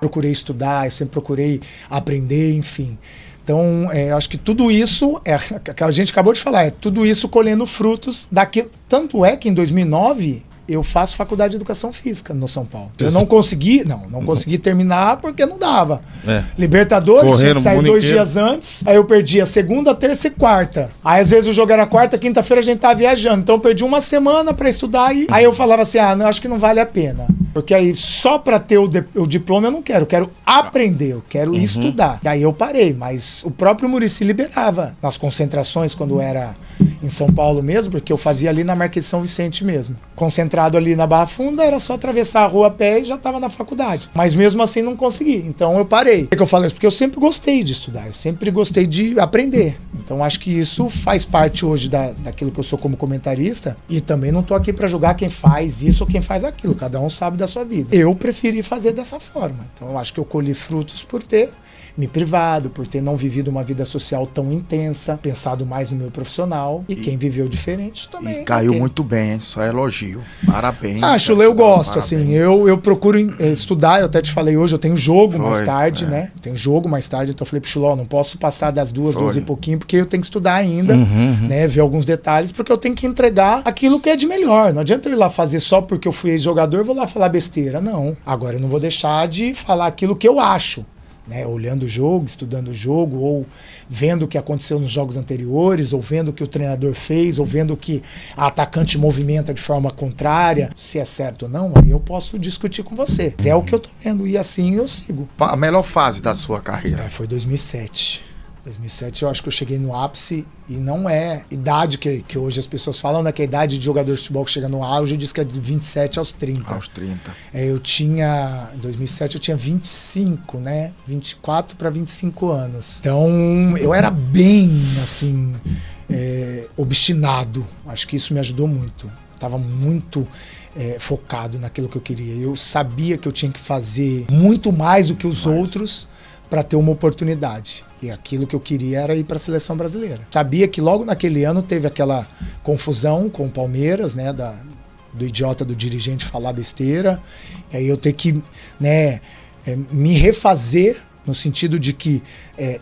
procurei estudar, eu sempre procurei aprender, enfim. Então, eu acho que tudo isso, que a gente acabou de falar, é tudo isso colhendo frutos daquilo. Tanto é que em 2009... eu faço faculdade de Educação Física no São Paulo. Eu não consegui terminar porque não dava. Libertadores, tinha que sair 2 dias antes, aí eu perdi a segunda, terça e quarta. Aí às vezes o jogo era quarta, quinta-feira a gente tava viajando. Então eu perdi uma semana pra estudar e aí eu falava assim, não, acho que não vale a pena. Porque aí só pra ter o diploma eu não quero aprender, eu quero estudar. Daí eu parei, mas o próprio Muricy liberava nas concentrações quando era em São Paulo mesmo, porque eu fazia ali na Marquês de São Vicente mesmo. Concentrado ali na Barra Funda, era só atravessar a rua a pé e já estava na faculdade. Mas mesmo assim não consegui, então eu parei. Por que eu falo isso? Porque eu sempre gostei de estudar, eu sempre gostei de aprender. Então acho que isso faz parte hoje daquilo que eu sou como comentarista, e também não tô aqui para julgar quem faz isso ou quem faz aquilo, cada um sabe da sua vida. Eu preferi fazer dessa forma, então eu acho que eu colhi frutos por ter me privado, por ter não vivido uma vida social tão intensa, pensado mais no meu profissional, e quem viveu diferente também. E caiu muito bem, hein? Só elogio. Parabéns. Chulé, eu gosto, assim, eu procuro estudar, eu até te falei hoje, eu tenho jogo mais tarde, né? Eu tenho jogo mais tarde, então eu falei pro Chulé, não posso passar das 2 e pouquinho, porque eu tenho que estudar ainda, né? Ver alguns detalhes, porque eu tenho que entregar aquilo que é de melhor. Não adianta eu ir lá fazer só porque eu fui ex-jogador, eu vou lá falar besteira, não. Agora eu não vou deixar de falar aquilo que eu acho. Né, olhando o jogo, estudando o jogo, ou vendo o que aconteceu nos jogos anteriores, ou vendo o que o treinador fez, ou vendo o que a atacante movimenta de forma contrária, se é certo ou não, aí eu posso discutir com você. É o que eu tô vendo, e assim eu sigo. A melhor fase da sua carreira? Foi 2007. 2007 eu acho que eu cheguei no ápice, e não é idade que hoje as pessoas falam, né, que a idade de jogador de futebol que chega no auge diz que é de 27 aos 30. Aos 30. Em 2007 eu tinha 25, né, 24 para 25 anos. Então eu era bem, assim, obstinado. Acho que isso me ajudou muito. Eu estava muito focado naquilo que eu queria. Eu sabia que eu tinha que fazer muito mais do que os outros para ter uma oportunidade. E aquilo que eu queria era ir para a seleção brasileira. Sabia que logo naquele ano teve aquela confusão com o Palmeiras, né, do idiota do dirigente falar besteira. E aí eu ter que, né, me refazer no sentido de que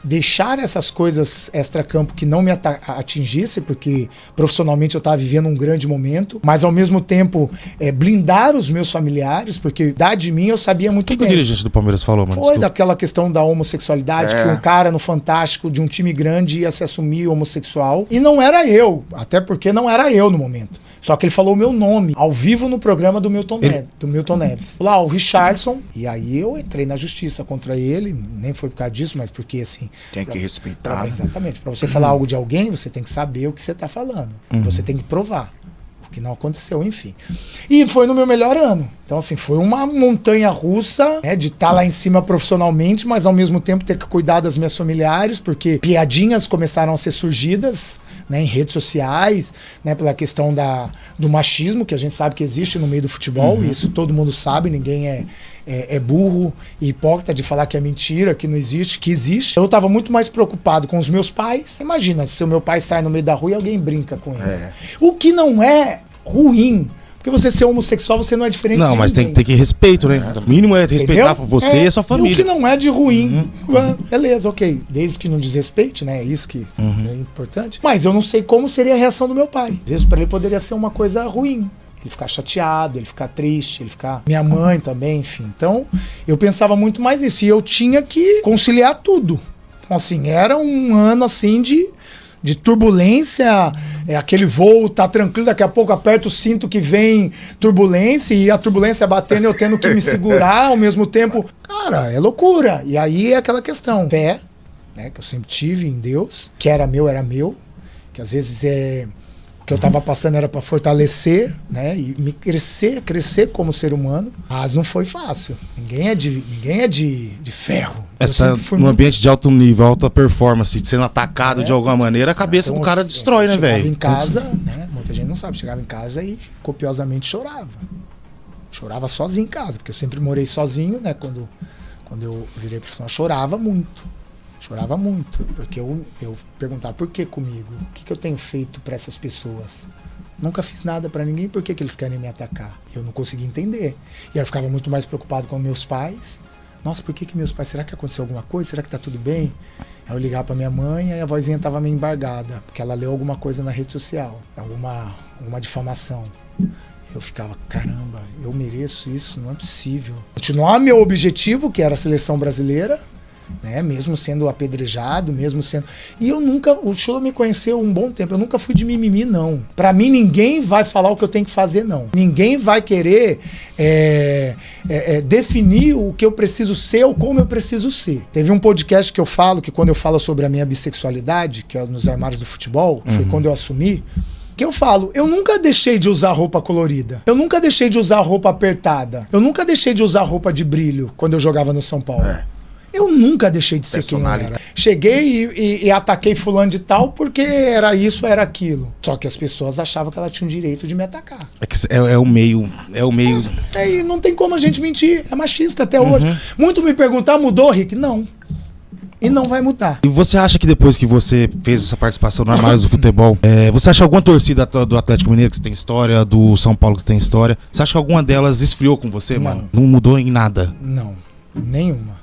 deixar essas coisas extracampo que não me atingisse, porque profissionalmente eu estava vivendo um grande momento, mas ao mesmo tempo blindar os meus familiares, porque de mim eu sabia muito bem. O que o dirigente do Palmeiras falou, mano? Foi daquela questão da homossexualidade, que um cara no Fantástico de um time grande ia se assumir homossexual, e não era eu, até porque não era eu no momento. Só que ele falou o meu nome, ao vivo no programa do Milton Neves. Lá, o Richardson, e aí eu entrei na justiça contra ele, nem foi por causa disso, mas porque assim... Tem que respeitar. Exatamente. Pra você falar algo de alguém, você tem que saber o que você tá falando. Você tem que provar. O que não aconteceu, enfim. E foi no meu melhor ano. Então, assim, foi uma montanha russa, né, de estar lá em cima profissionalmente, mas ao mesmo tempo ter que cuidar das minhas familiares, porque piadinhas começaram a ser surgidas, né, em redes sociais, né, pela questão do machismo, que a gente sabe que existe no meio do futebol, e isso todo mundo sabe, ninguém é burro e hipócrita de falar que é mentira, que não existe, que existe. Eu estava muito mais preocupado com os meus pais. Imagina, se o meu pai sai no meio da rua e alguém brinca com ele. O que não é ruim. Porque você ser homossexual, você não é diferente de ninguém. Não, mas tem que ter respeito, né? O mínimo é respeitar você e a sua família. E o que não é de ruim, beleza, ok. Desde que não desrespeite, né? É isso que é importante. Mas eu não sei como seria a reação do meu pai. Às vezes para ele poderia ser uma coisa ruim. Ele ficar chateado, ele ficar triste, ele ficar... Minha mãe também, enfim. Então, eu pensava muito mais nisso. E eu tinha que conciliar tudo. Então, assim, era um ano, assim, de turbulência, aquele voo tá tranquilo, daqui a pouco aperta o cinto que vem turbulência, e a turbulência batendo, eu tendo que me segurar ao mesmo tempo. Cara, é loucura. E aí é aquela questão, fé, né, que eu sempre tive em Deus, que era meu, que às vezes o que eu tava passando era para fortalecer, né, e me crescer como ser humano, mas não foi fácil. Ninguém é de ferro. Está num ambiente de alto nível, alta performance, sendo atacado de alguma maneira, a cabeça do cara destrói, né, velho? Chegava em casa, né, muita gente não sabe, chegava em casa e copiosamente chorava. Chorava sozinho em casa, porque eu sempre morei sozinho, né, quando eu virei profissional, chorava muito, porque eu perguntava, por que comigo? O que eu tenho feito para essas pessoas? Nunca fiz nada para ninguém, por que eles querem me atacar? Eu não conseguia entender. E aí eu ficava muito mais preocupado com meus pais, Nossa, por que meus pais, será que aconteceu alguma coisa? Será que tá tudo bem? Aí eu ligava pra minha mãe, aí a vozinha tava meio embargada, porque ela leu alguma coisa na rede social, alguma difamação. Eu ficava, caramba, eu mereço isso, não é possível. Continuar meu objetivo, que era a seleção brasileira, né, mesmo sendo apedrejado, mesmo sendo... E o Chula me conheceu um bom tempo, eu nunca fui de mimimi, não. Pra mim, ninguém vai falar o que eu tenho que fazer, não. Ninguém vai querer definir o que eu preciso ser ou como eu preciso ser. Teve um podcast que eu falo, que quando eu falo sobre a minha bissexualidade, que é nos Armários do Futebol, foi quando eu assumi, que eu falo, eu nunca deixei de usar roupa colorida. Eu nunca deixei de usar roupa apertada. Eu nunca deixei de usar roupa de brilho quando eu jogava no São Paulo. Eu nunca deixei de ser quem eu era. Cheguei e ataquei fulano de tal porque era isso, era aquilo. Só que as pessoas achavam que ela tinha o direito de me atacar. É o meio... E não tem como a gente mentir. É machista até hoje. Muito me perguntar, mudou, Rick? Não. E não vai mudar. E você acha que depois que você fez essa participação no Armários do Futebol, você acha que alguma torcida do Atlético Mineiro que tem história, do São Paulo que tem história, você acha que alguma delas esfriou com você, mano? Não mudou em nada? Não, nenhuma.